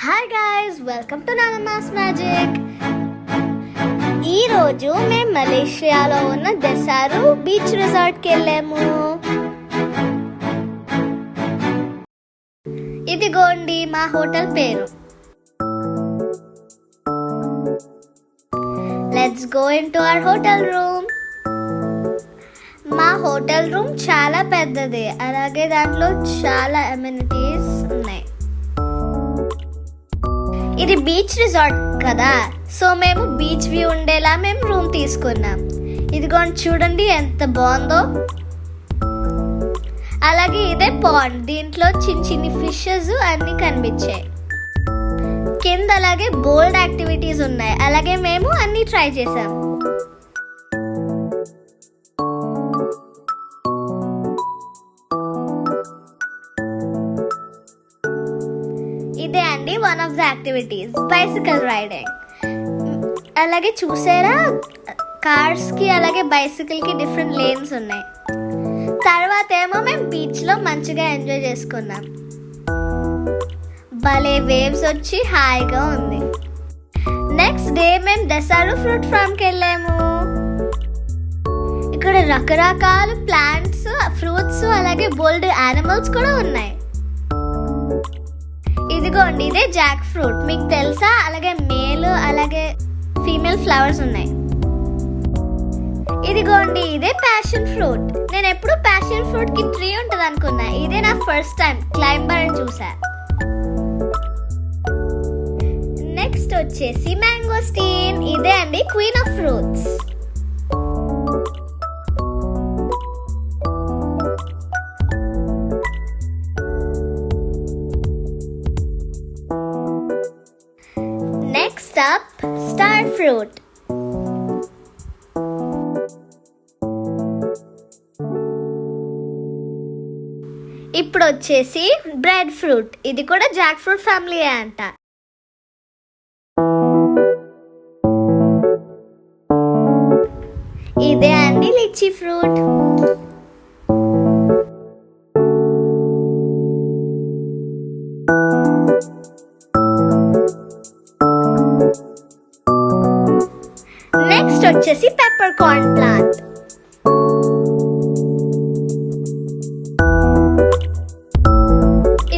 Hi guys, welcome to Nanamma's magic. ఈరోజు మేము మలేషియాలో ఉన్న దెసారు బీచ్ రిసార్ట్కి వెళ్ళాము. ఇదిగోండి మా హోటల్ పేరు. Let's go into hour hotel room. మా హోటల్ రూమ్ చాలా పెద్దది, అలాగే దాంట్లో చాలా అమ్యూనిటీస్ ఉన్నాయి. ఇది బీచ్ రిసార్ట్ కదా, సో మేము బీచ్ వ్యూ ఉండేలా మేము రూమ్ తీసుకున్నాం. ఇదిగోండి, చూడండి ఎంత బాగుందో. అలాగే ఇదే పాండ్, దీంట్లో చిన్న చిన్ని ఫిషెస్ అన్ని కనిపించాయి. కింద అలాగే బోల్డ్ యాక్టివిటీస్ ఉన్నాయి, అలాగే మేము అన్ని ట్రై చేసాం. ఇదే అండి one of the activities, bicycle riding. అలాగే చూసారా, కార్స్ కి అలాగే బైసికల్ కి డిఫరెంట్ లేన్స్ ఉన్నాయి. తర్వాత ఏమో మేము బీచ్ లో మంచిగా ఎంజాయ్ చేసుకున్నాం. భలే వేవ్స్ వచ్చి హాయిగా ఉంది. నెక్స్ట్ డే మేము దెసారు ఫ్రూట్ ఫార్మ్ కి వెళ్ళాము. ఇక్కడ రకరకాల ప్లాంట్స్, ఫ్రూట్స్ అలాగే బోల్డ్ యానిమల్స్ కూడా ఉన్నాయి. ఇదిగోండి, ఇదే జాక్ ఫ్రూట్, మీకు తెలుసా? అలాగే మేల్ అలాగే ఫీమేల్ ఫ్లవర్స్ ఉన్నాయి. ఇదిగోండి, ఇదే ప్యాషన్ ఫ్రూట్. నేను ఎప్పుడు ప్యాషన్ ఫ్రూట్ కి ట్రీ ఉంటుంది అనుకున్నా, ఇదే నా ఫస్ట్ టైం క్లైంబర్ అని చూసా. నెక్స్ట్ వచ్చేసి మ్యాంగోస్టీన్, ఇదే అండి queen of fruits. Next up, star fruit. ఇప్పుడు వచ్చేసి బ్రెడ్ ఫ్రూట్, ఇది కూడా జాక్ ఫ్రూట్ ఫ్యామిలీ అంట. ఇదే అండి లిచీ ఫ్రూట్. నెక్స్ట్ వచ్చేసి పెప్పర్ కార్న్ ప్లాంట్.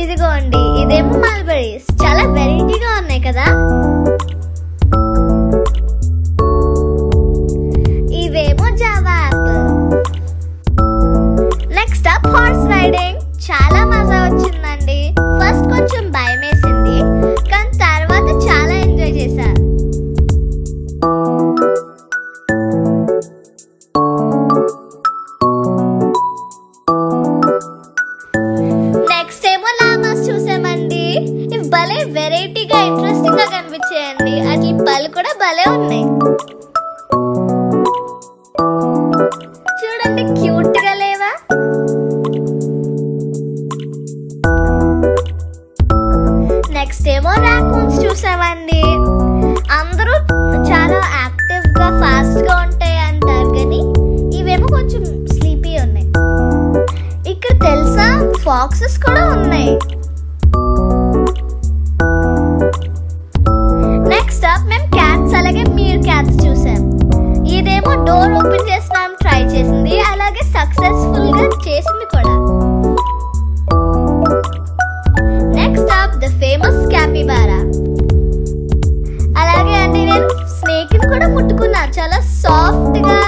ఇదిగోండి, ఇదేమో మల్బెరీస్, చాలా వెరైటీగా ఉన్నాయి కదా. ఇవేమో Java Apple. Next up horse riding, చాలా మజా వచ్చిందండి. ఫస్ట్ కొంచెం భయం వేసింది, కానీ తర్వాత చాలా ఎంజాయ్ చేశా. నెక్స్ట్ ఏమో లామాస్ చూసామండి. ఇవి భలే వెరైటీగా ఇంట్రెస్టింగ్ గా కనిపించాయండి. అట్లా పళ్ళు కూడా భలే ఉన్నాయి. చూడండి, క్యూట్ గా లేవా? నెక్స్ట్ ఏమో రాకూన్స్ చూసామండి. అందరూ చాలా యాక్టివ్ గా ఫాస్ట్ గా ఉంటాయి అంటారు, కానీ ఇవేమో కొంచెం స్లీపీ ఉన్నాయి. ఇక్కడ తెలుసా, ఫాక్సెస్ కూడా ఉన్నాయి. నెక్స్ట్ అప్ మేము క్యాట్స్ అలాగే మీర్ క్యాట్స్ చూసాం. ఇదేమో డోర్ ఓపెన్ చేసి మనం ట్రై చేసింది, అలాగే సక్సెస్ఫుల్ గా చేసింది కూడా. Next up the famous capybara. అలాగే అండి, నేను స్నేక్ ని కూడా ముట్టుకున్నా, చాలా సాఫ్ట్ గా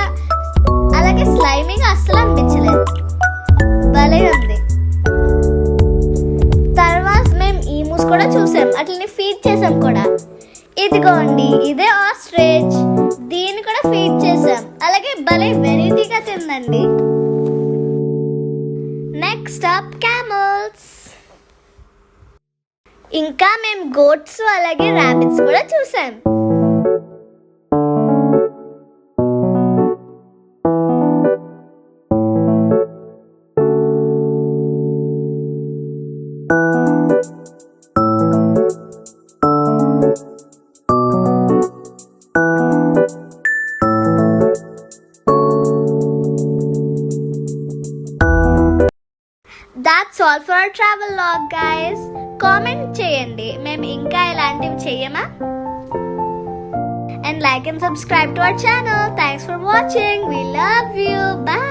అలాగే స్లైమీగా అస్సలు అనిపించలేదు, భలే ఉంది. తర్వాత మేము ఈమూస్ కూడా చూసాం, అట్లనే ఫీడ్ చేసాం కూడా. ఇదిగోండి, ఇదే ఆస్ట్రిచ్, దీన్ని కూడా ఫీడ్ చేసాం, అలాగే భలే వెరైటీగా తిందండి. Next up camels. ఇంకా మేము గోట్స్ అలాగే ర్యాబిట్స్ కూడా చూసాం. That's all for our travel log, guys. Comment చేయండి, మేము ఇంకా ఇలాంటివి చెయ్యమా. And like and subscribe to our channel. Thanks for watching. We love you. Bye.